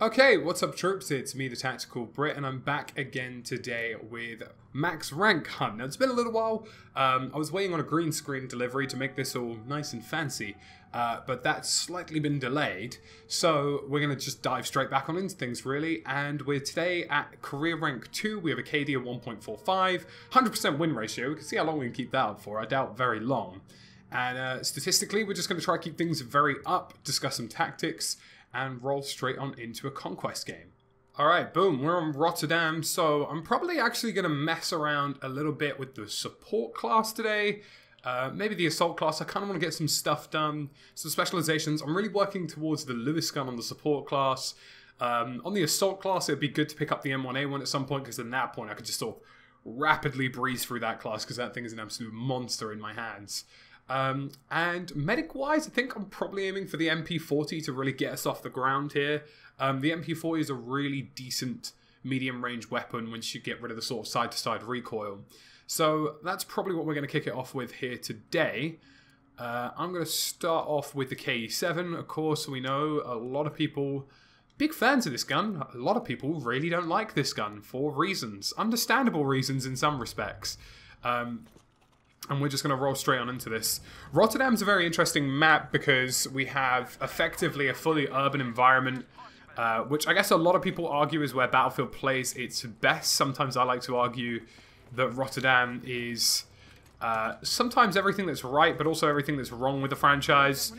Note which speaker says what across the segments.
Speaker 1: Okay, what's up troops? It's me, TheTacticalBrit, and I'm back again today with Max Rank Hunt. Now, it's been a little while. I was waiting on a green screen delivery to make this all nice and fancy, but that's slightly been delayed. So we're going to just dive straight back on into things, really. And we're today at Career Rank 2. We have a KD of 1.45, 100% win ratio. We can see how long we can keep that up for. I doubt very long. And statistically, we're just going to try to keep things very up, discuss some tactics, and roll straight on into a conquest game. Alright, boom, we're on Rotterdam, so I'm probably actually going to mess around a little bit with the support class today. Maybe the assault class. I kind of want to get some stuff done, some specializations. I'm really working towards the Lewis gun on the support class. On the assault class, it would be good to pick up the M1A1 at some point, because at that point I could just sort of rapidly breeze through that class, because that thing is an absolute monster in my hands. And medic-wise, I think I'm probably aiming for the MP40 to really get us off the ground here. The MP40 is a really decent medium-range weapon once you get rid of the sort of side-to-side recoil. So that's probably what we're going to kick it off with here today. I'm going to start off with the KE7, of course. We know a lot of people, big fans of this gun. A lot of people really don't like this gun for reasons. Understandable reasons in some respects. And we're just going to roll straight on into this. Rotterdam's a very interesting map because we have effectively a fully urban environment, which I guess a lot of people argue is where Battlefield plays its best. Sometimes I like to argue that Rotterdam is sometimes everything that's right, but also everything that's wrong with the franchise.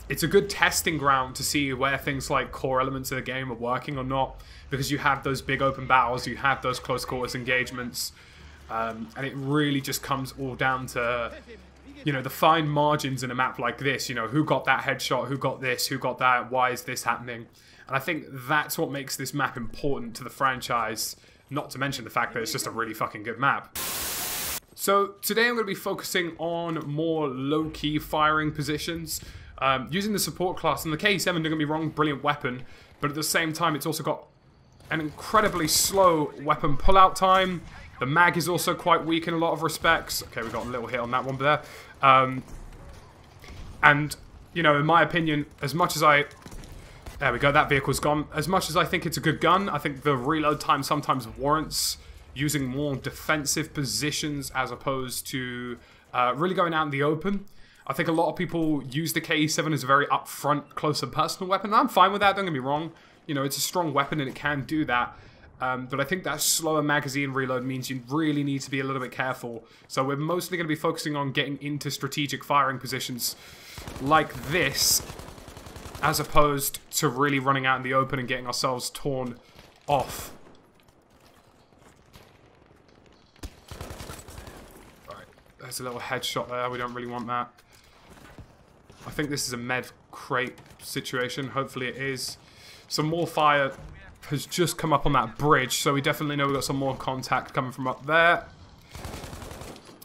Speaker 1: It's a good testing ground to see where things like core elements of the game are working or not, because you have those big open battles, you have those close quarters engagements. And it really just comes all down to, you know, the fine margins in a map like this. You know, who got that headshot, who got this, who got that, why is this happening? And I think that's what makes this map important to the franchise, not to mention the fact that it's just a really fucking good map. So today I'm going to be focusing on more low-key firing positions, using the support class. And the KE7, don't get me wrong, brilliant weapon, but at the same time it's also got an incredibly slow weapon pull-out time. The mag is also quite weak in a lot of respects. Okay, we got a little hit on that one there. And, you know, in my opinion, as much as I... There we go, that vehicle's gone. As much as I think it's a good gun, I think the reload time sometimes warrants using more defensive positions as opposed to really going out in the open. I think a lot of people use the KE7 as a very upfront, close and personal weapon. And I'm fine with that, don't get me wrong. You know, it's a strong weapon and it can do that. But I think that slower magazine reload means you really need to be a little bit careful. So we're mostly going to be focusing on getting into strategic firing positions like this, as opposed to really running out in the open and getting ourselves torn off. Alright, there's a little headshot there. We don't really want that. I think this is a med crate situation. Hopefully it is. Some more fire has just come up on that bridge, so we definitely know we've got some more contact coming from up there.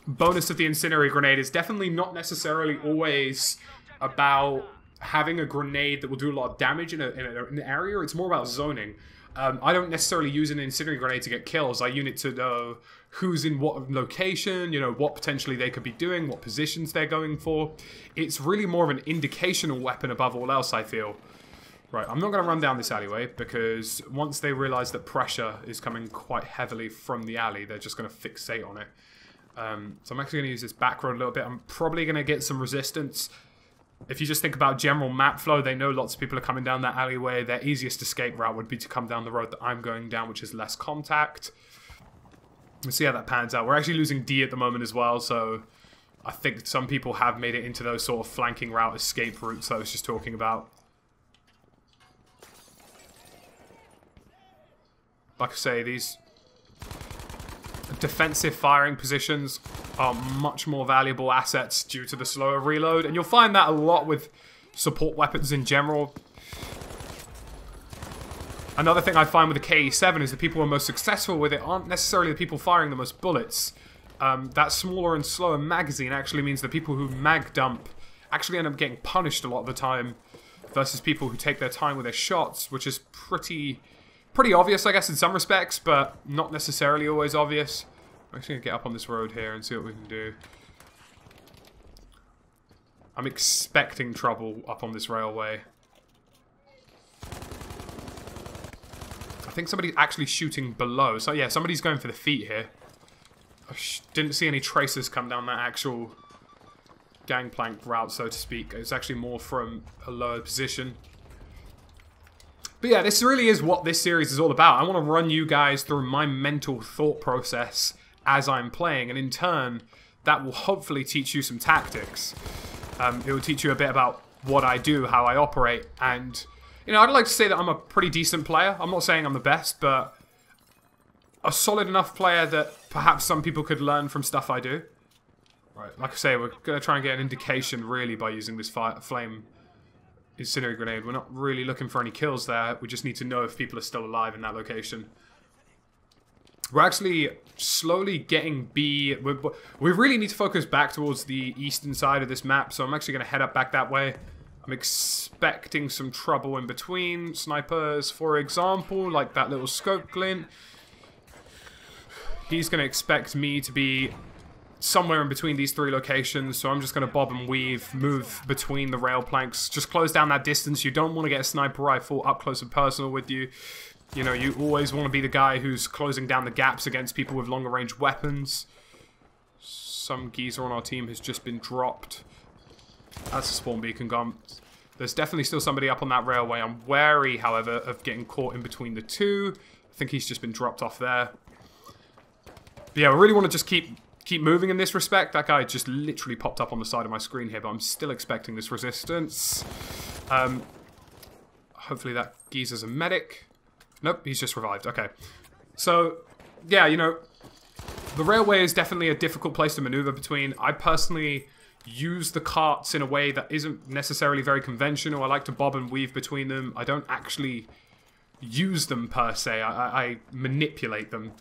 Speaker 1: Bonus of the incendiary grenade is definitely not necessarily always about having a grenade that will do a lot of damage in an area. It's more about zoning. I don't necessarily use an incendiary grenade to get kills. I use it to know who's in what location, you know, what potentially they could be doing, what positions they're going for. It's really more of an indicational weapon above all else, I feel. Right, I'm not going to run down this alleyway, because once they realise that pressure is coming quite heavily from the alley, they're just going to fixate on it. So I'm actually going to use this back road a little bit. I'm probably going to get some resistance. If you just think about general map flow, they know lots of people are coming down that alleyway. Their easiest escape route would be to come down the road that I'm going down, which is less contact. We'll see how that pans out. We're actually losing D at the moment as well, so I think some people have made it into those sort of flanking route escape routes that I was just talking about. Like I say, these defensive firing positions are much more valuable assets due to the slower reload, and you'll find that a lot with support weapons in general. Another thing I find with the KE7 is the people who are most successful with it aren't necessarily the people firing the most bullets. That smaller and slower magazine actually means the people who mag dump actually end up getting punished a lot of the time, versus people who take their time with their shots, which is pretty obvious, I guess, in some respects, but not necessarily always obvious. I'm actually going to get up on this road here and see what we can do. I'm expecting trouble up on this railway. think somebody's actually shooting below. So yeah, somebody's going for the feet here. I didn't see any tracers come down that actual gangplank route, so to speak. It's actually more from a lower position. But yeah, this really is what this series is all about. I want to run you guys through my mental thought process as I'm playing, and in turn, that will hopefully teach you some tactics. It will teach you a bit about what I do, how I operate, and, you know, I'd like to say that I'm a pretty decent player. I'm not saying I'm the best, but a solid enough player that perhaps some people could learn from stuff I do. Right, like I say, we're going to try and get an indication, really, by using this flame incendiary grenade. We're not really looking for any kills there. We just need to know if people are still alive in that location. We're actually slowly getting B. We really need to focus back towards the eastern side of this map, so I'm actually going to head up back that way. I'm expecting some trouble in between. Snipers, for example, like that little scope glint. He's going to expect me to be somewhere in between these three locations, so I'm just going to bob and weave, move between the rail planks, just close down that distance. You don't want to get a sniper rifle up close and personal with you. You know, you always want to be the guy who's closing down the gaps against people with longer range weapons. Some geezer on our team has just been dropped. That's a spawn beacon gone. There's definitely still somebody up on that railway. I'm wary, however, of getting caught in between the two. I think he's just been dropped off there. But yeah, we really want to just keep moving in this respect. That guy just literally popped up on the side of my screen here, but I'm still expecting this resistance. Hopefully that geezer's a medic. Nope, he's just revived. Okay. So, yeah, you know, the railway is definitely a difficult place to maneuver between. I personally use the carts in a way that isn't necessarily very conventional. I like to bob and weave between them. I don't actually use them per se. I manipulate them.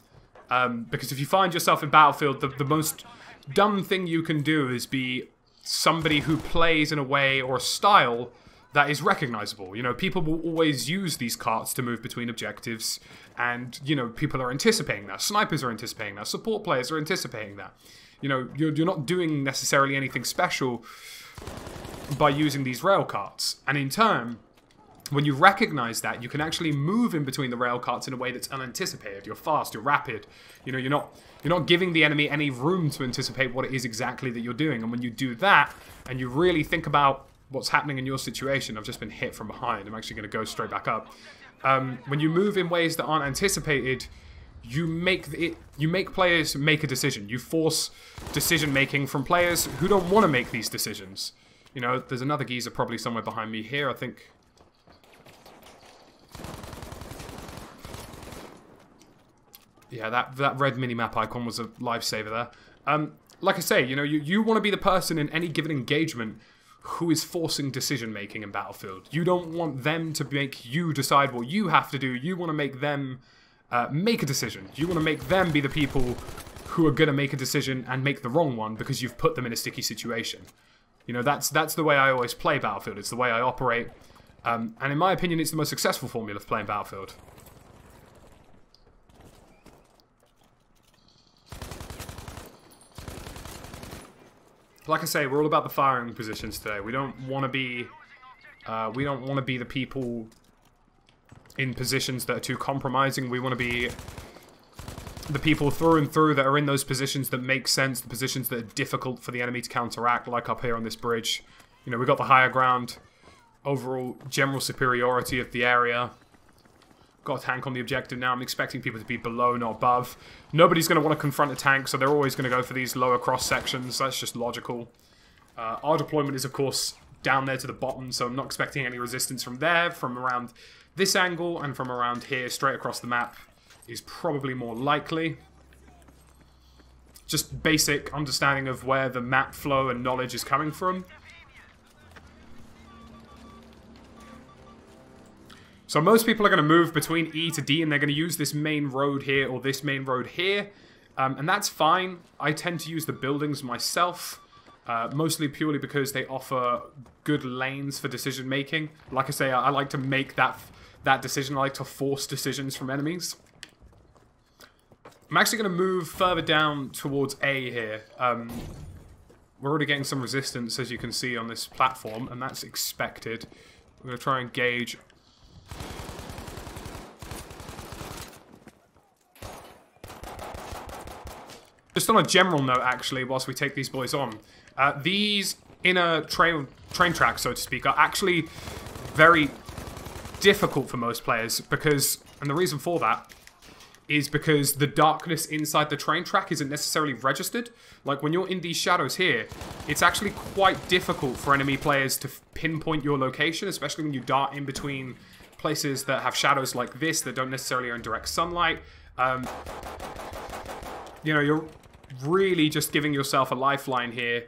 Speaker 1: Because if you find yourself in Battlefield, the most dumb thing you can do is be somebody who plays in a way or a style that is recognizable. You know, people will always use these carts to move between objectives, and, you know, people are anticipating that. Snipers are anticipating that. Support players are anticipating that. You know, you're not doing necessarily anything special by using these rail carts. And in turn, when you recognize that, you can actually move in between the rail carts in a way that's unanticipated. You're fast, you're rapid. You know, you're not giving the enemy any room to anticipate what it is exactly that you're doing. And when you do that, and you really think about what's happening in your situation. I've just been hit from behind. I'm actually going to go straight back up. When you move in ways that aren't anticipated, you make players make a decision. You force decision making from players who don't want to make these decisions. You know, there's another geezer probably somewhere behind me here, I think. Yeah, that red mini-map icon was a lifesaver there. Like I say, you know, you want to be the person in any given engagement who is forcing decision-making in Battlefield. You don't want them to make you decide what you have to do. You want to make them make a decision. You want to make them be the people who are going to make a decision and make the wrong one because you've put them in a sticky situation. You know, that's the way I always play Battlefield. It's the way I operate. And in my opinion, it's the most successful formula for playing Battlefield. Like I say, we're all about the firing positions today. We don't want to be the people in positions that are too compromising. We want to be the people through and through that are in those positions that make sense, the positions that are difficult for the enemy to counteract, like up here on this bridge. You know, we got the higher ground, overall general superiority of the area. Got a tank on the objective now. I'm expecting people to be below, not above. Nobody's going to want to confront a tank, so they're always going to go for these lower cross sections. That's just logical. Our deployment is, of course, down there to the bottom, so I'm not expecting any resistance from there. From around this angle and from around here, straight across the map, is probably more likely. Just basic understanding of where the map flow and knowledge is coming from. So most people are going to move between E to D, and they're going to use this main road here or this main road here. And that's fine. I tend to use the buildings myself, mostly purely because they offer good lanes for decision making. Like I say, I like to make that decision. I like to force decisions from enemies. I'm actually going to move further down towards A here. We're already getting some resistance, as you can see, on this platform, and that's expected. We're going to try and gauge. Just on a general note, actually, whilst we take these boys on, these inner train tracks, so to speak, are actually very difficult for most players because, and the reason for that is because the darkness inside the train track isn't necessarily registered. Like, when you're in these shadows here, it's actually quite difficult for enemy players to pinpoint your location, especially when you dart in between places that have shadows like this that don't necessarily are in direct sunlight. You know, you're really just giving yourself a lifeline here.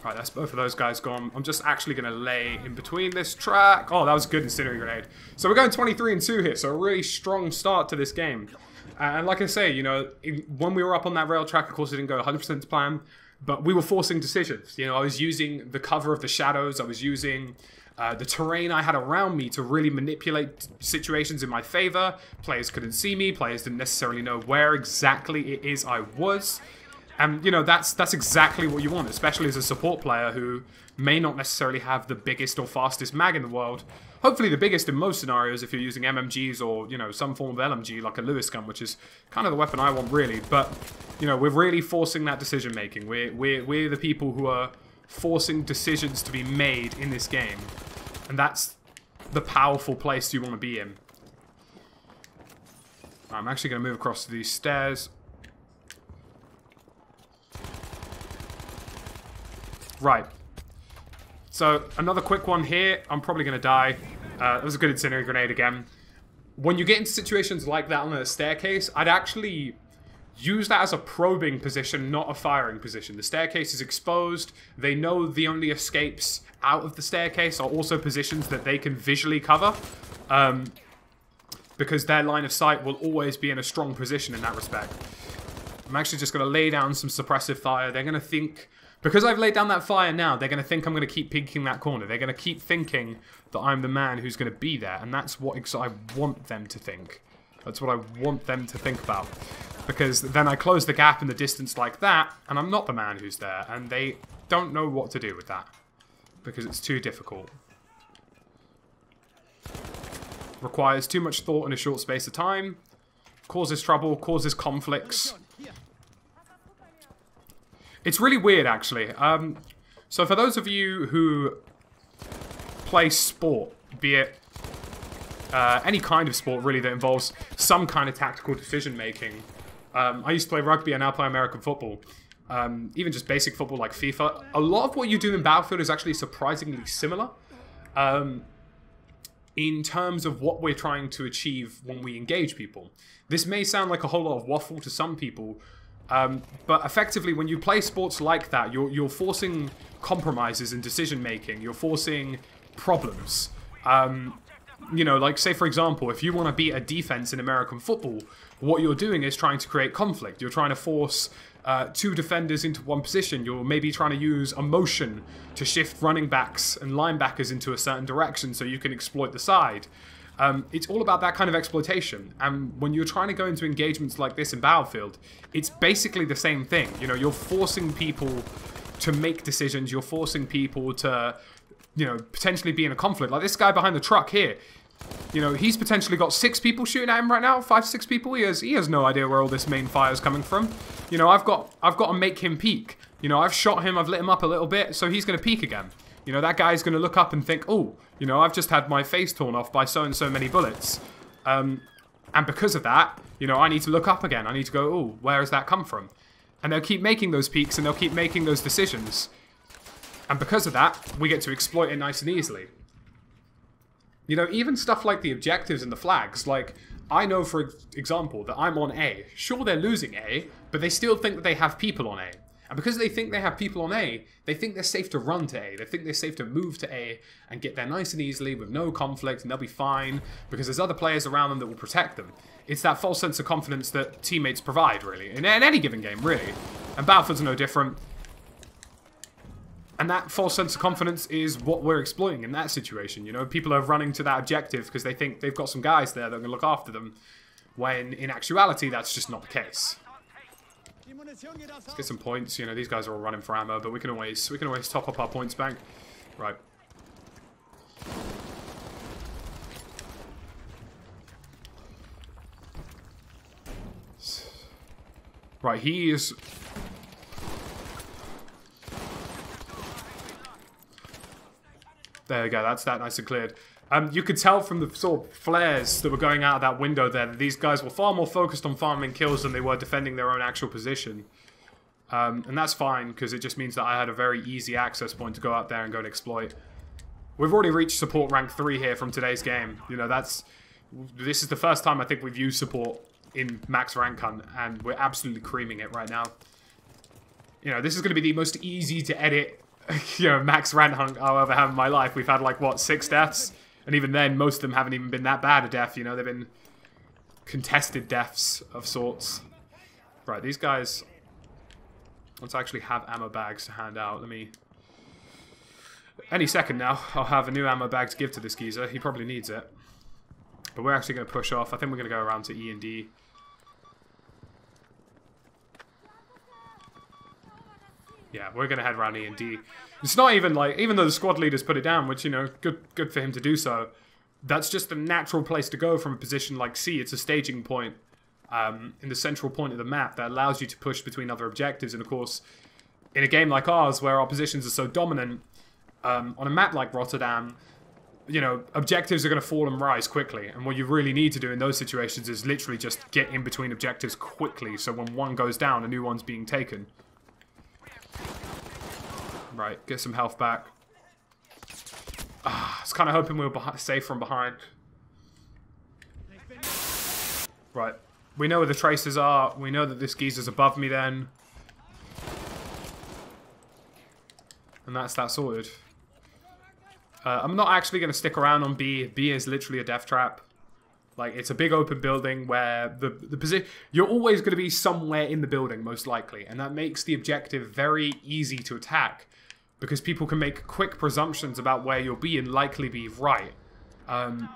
Speaker 1: Right, that's both of those guys gone. I'm just actually going to lay in between this track. Oh, that was a good incendiary grenade. So we're going 23-2 here, so a really strong start to this game. And like I say, you know, when we were up on that rail track, of course, it didn't go 100% to plan, but we were forcing decisions. You know, I was using the cover of the shadows. I was using the terrain I had around me to really manipulate situations in my favor. Players couldn't see me. Players didn't necessarily know where exactly it is I was. And, you know, that's exactly what you want, especially as a support player who may not necessarily have the biggest or fastest mag in the world. Hopefully the biggest in most scenarios if you're using MMGs or, you know, some form of LMG like a Lewis gun, which is kind of the weapon I want, really. But, you know, we're really forcing that decision-making. We're the people who are forcing decisions to be made in this game. And that's the powerful place you want to be in. I'm actually going to move across to these stairs. Right. So, another quick one here. I'm probably going to die. That was a good incendiary grenade again. When you get into situations like that on a staircase, I'd actually use that as a probing position, not a firing position. The staircase is exposed. They know the only escapes out of the staircase are also positions that they can visually cover. Because their line of sight will always be in a strong position in that respect. I'm actually just going to lay down some suppressive fire. They're going to think... Because I've laid down that fire now, they're going to think I'm going to keep peeking that corner. They're going to keep thinking that I'm the man who's going to be there. And that's what I want them to think. That's what I want them to think about. Because then I close the gap in the distance like that, and I'm not the man who's there. And they don't know what to do with that. Because it's too difficult. Requires too much thought in a short space of time. Causes trouble, causes conflicts. It's really weird, actually. So for those of you who play sport, be it any kind of sport, really, that involves some kind of tactical decision-making. I used to play rugby, and now play American football. Even just basic football like FIFA. A lot of what you do in Battlefield is actually surprisingly similar. In terms of what we're trying to achieve when we engage people. This may sound like a whole lot of waffle to some people, but effectively, when you play sports like that, you're forcing compromises in decision-making. You're forcing problems. You know, like, say, for example, if you want to beat a defense in American football, what you're doing is trying to create conflict. You're trying to force two defenders into one position. You're maybe trying to use emotion to shift running backs and linebackers into a certain direction so you can exploit the side. It's all about that kind of exploitation. And when you're trying to go into engagements like this in Battlefield, it's basically the same thing. You know, you're forcing people to make decisions. You're forcing people to, you know, potentially be in a conflict. Like this guy behind the truck here. You know, he's potentially got 6 people shooting at him right now. 5, 6 people. He has no idea where all this main fire is coming from. You know, I've got to make him peek. You know, I've shot him. I've lit him up a little bit, so he's going to peek again. You know, that guy's going to look up and think, oh, you know, I've just had my face torn off by so and so many bullets. And because of that, you know, I need to look up again. I need to go, oh, where has that come from? And they'll keep making those peeks and they'll keep making those decisions. And because of that, we get to exploit it nice and easily. You know, even stuff like the objectives and the flags, like, I know, for example, that I'm on A. Sure, they're losing A, but they still think that they have people on A. And because they think they have people on A, they think they're safe to run to A. They think they're safe to move to A and get there nice and easily with no conflict, and they'll be fine because there's other players around them that will protect them. It's that false sense of confidence that teammates provide, really, in any given game, really. And Battlefield's no different. And that false sense of confidence is what we're exploiting in that situation. You know, people are running to that objective because they think they've got some guys there that are going to look after them, when in actuality, that's just not the case. Let's get some points. You know, these guys are all running for ammo, but we can always top up our points bank. Right. Right, he is... There we go, that's that nice and cleared. You could tell from the sort of flares that were going out of that window there that these guys were far more focused on farming kills than they were defending their own actual position. And that's fine, because it just means that I had a very easy access point to go out there and go and exploit. We've already reached support rank 3 here from today's game. You know, this is the first time I think we've used support in max rank hunt, and we're absolutely creaming it right now. You know, this is going to be the most easy to edit, you know, max rank hunt I'll ever have in my life. We've had, like, what, 6 deaths? And even then, most of them haven't even been that bad a death, you know? They've been contested deaths of sorts. Right, these guys... Let's actually have ammo bags to hand out. Let me... Any second now, I'll have a new ammo bag to give to this geezer. He probably needs it. But we're actually going to push off. I think we're going to go around to E and D. Yeah, we're going to head around E and D. It's not even like, even though the squad leaders put it down, which, you know, good for him to do so, that's just a natural place to go from a position like C. It's a staging point in the central point of the map that allows you to push between other objectives. And of course, in a game like ours, where our positions are so dominant, on a map like Rotterdam, you know, objectives are going to fall and rise quickly. And what you really need to do in those situations is literally just get in between objectives quickly, so when one goes down, a new one's being taken. Right, get some health back. I was kind of hoping we were safe from behind. Right, we know where the tracers are. We know that this geezer's above me then. And that's that sorted. I'm not actually going to stick around on B. B is literally a death trap. Like, it's a big open building where the position... You're always going to be somewhere in the building, most likely. And that makes the objective very easy to attack. Because people can make quick presumptions about where you'll be and likely be right. And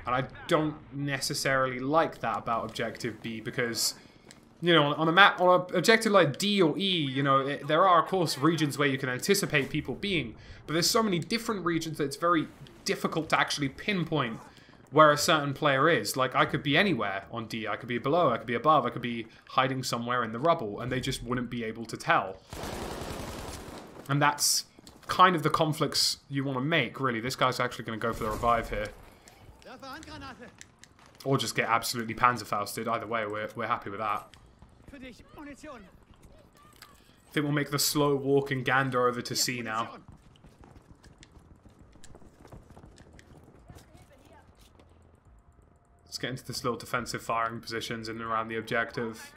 Speaker 1: I don't necessarily like that about Objective B, because... You know, on a map, on an objective like D or E, you know, there are, of course, regions where you can anticipate people being, but there's so many different regions that it's very difficult to actually pinpoint where a certain player is. Like, I could be anywhere on D. I could be below, I could be above, I could be hiding somewhere in the rubble, and they just wouldn't be able to tell. And that's kind of the conflicts you want to make, really. This guy's actually going to go for the revive here. Or just get absolutely panzerfausted. Either way, we're happy with that. I think we'll make the slow walk and gander over to C now. Let's get into this little defensive firing positions in and around the objective.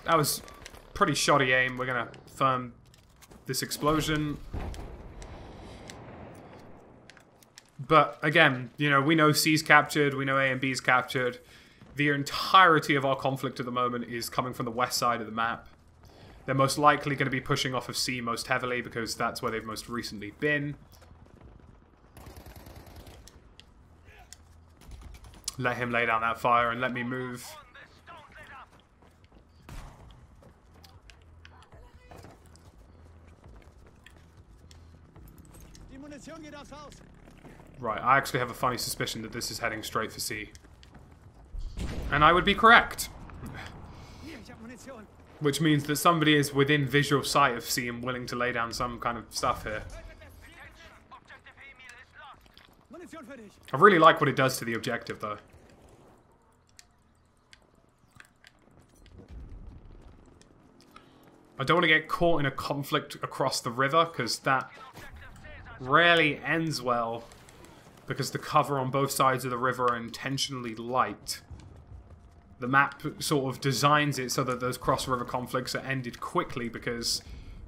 Speaker 1: That was pretty shoddy aim. We're going to firm this explosion. But again, you know, we know C's captured, we know A and B's captured. The entirety of our conflict at the moment is coming from the west side of the map. They're most likely going to be pushing off of C most heavily because that's where they've most recently been. Let him lay down that fire and let me move. Right, I actually have a funny suspicion that this is heading straight for C. And I would be correct. Which means that somebody is within visual sight of C and willing to lay down some kind of stuff here. I really like what it does to the objective, though. I don't want to get caught in a conflict across the river, because that rarely ends well. Because the cover on both sides of the river are intentionally light. The map sort of designs it so that those cross-river conflicts are ended quickly because,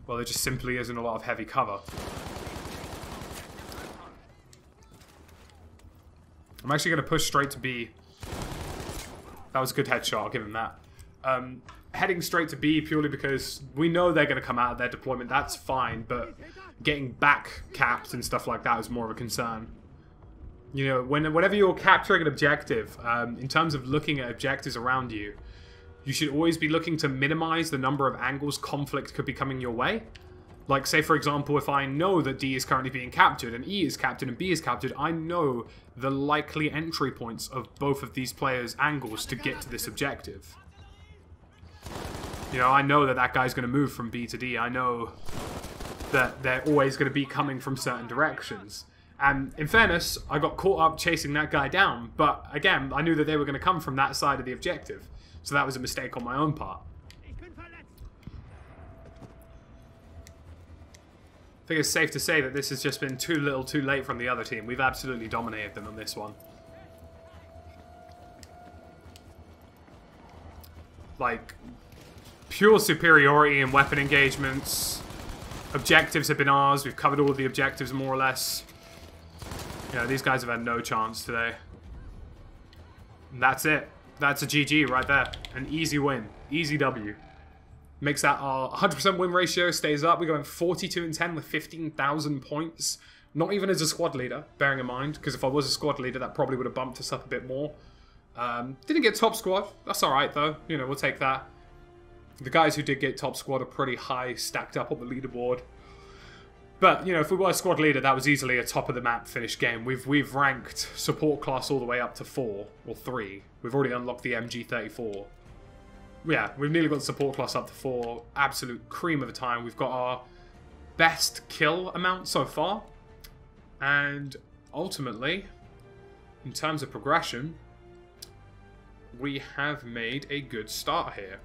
Speaker 1: well, there just simply isn't a lot of heavy cover. I'm actually going to push straight to B. That was a good headshot, I'll give him that. Heading straight to B purely because we know they're going to come out of their deployment, that's fine, but getting back capped and stuff like that is more of a concern. You know, whenever you're capturing an objective, in terms of looking at objectives around you, you should always be looking to minimize the number of angles conflict could be coming your way. Like, say, for example, if I know that D is currently being captured, and E is captured, and B is captured, I know the likely entry points of both of these players' angles to get to this objective. You know, I know that that guy's going to move from B to D. I know that they're always going to be coming from certain directions. And in fairness, I got caught up chasing that guy down, but again, I knew that they were going to come from that side of the objective. So that was a mistake on my own part. I think it's safe to say that this has just been too little too late from the other team. We've absolutely dominated them on this one. Like, pure superiority in weapon engagements. Objectives have been ours. We've covered all of the objectives more or less. You know, these guys have had no chance today. And that's it. That's a GG right there. An easy win. Easy W. Makes that our 100% win ratio stays up. We're going 42-10 with 15,000 points. Not even as a squad leader, bearing in mind, because if I was a squad leader, that probably would have bumped us up a bit more. Didn't get top squad. That's alright, though. You know, we'll take that. The guys who did get top squad are pretty high stacked up on the leaderboard. But, you know, if we were a squad leader, that was easily a top of the map finish game. We've ranked support class all the way up to 4 or 3. We've already unlocked the MG34. Yeah, we've nearly got the support class up to 4. Absolute cream of a time. We've got our best kill amount so far. And ultimately, in terms of progression, we have made a good start here.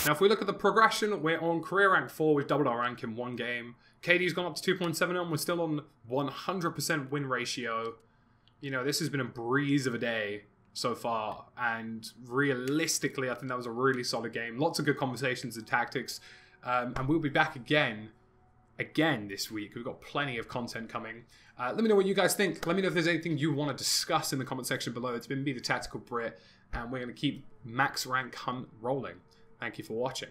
Speaker 1: Now, if we look at the progression, we're on career rank 4. We've doubled our rank in 1 game. KD's gone up to 2.7 and we're still on 100% win ratio. You know, this has been a breeze of a day so far, and realistically I think that was a really solid game. Lots of good conversations and tactics, and we'll be back again this week. We've got plenty of content coming. Let me know what you guys think. Let me know if there's anything you want to discuss in the comment section below. It's been me, the Tactical Brit, and we're going to keep max rank hunt rolling. Thank you for watching.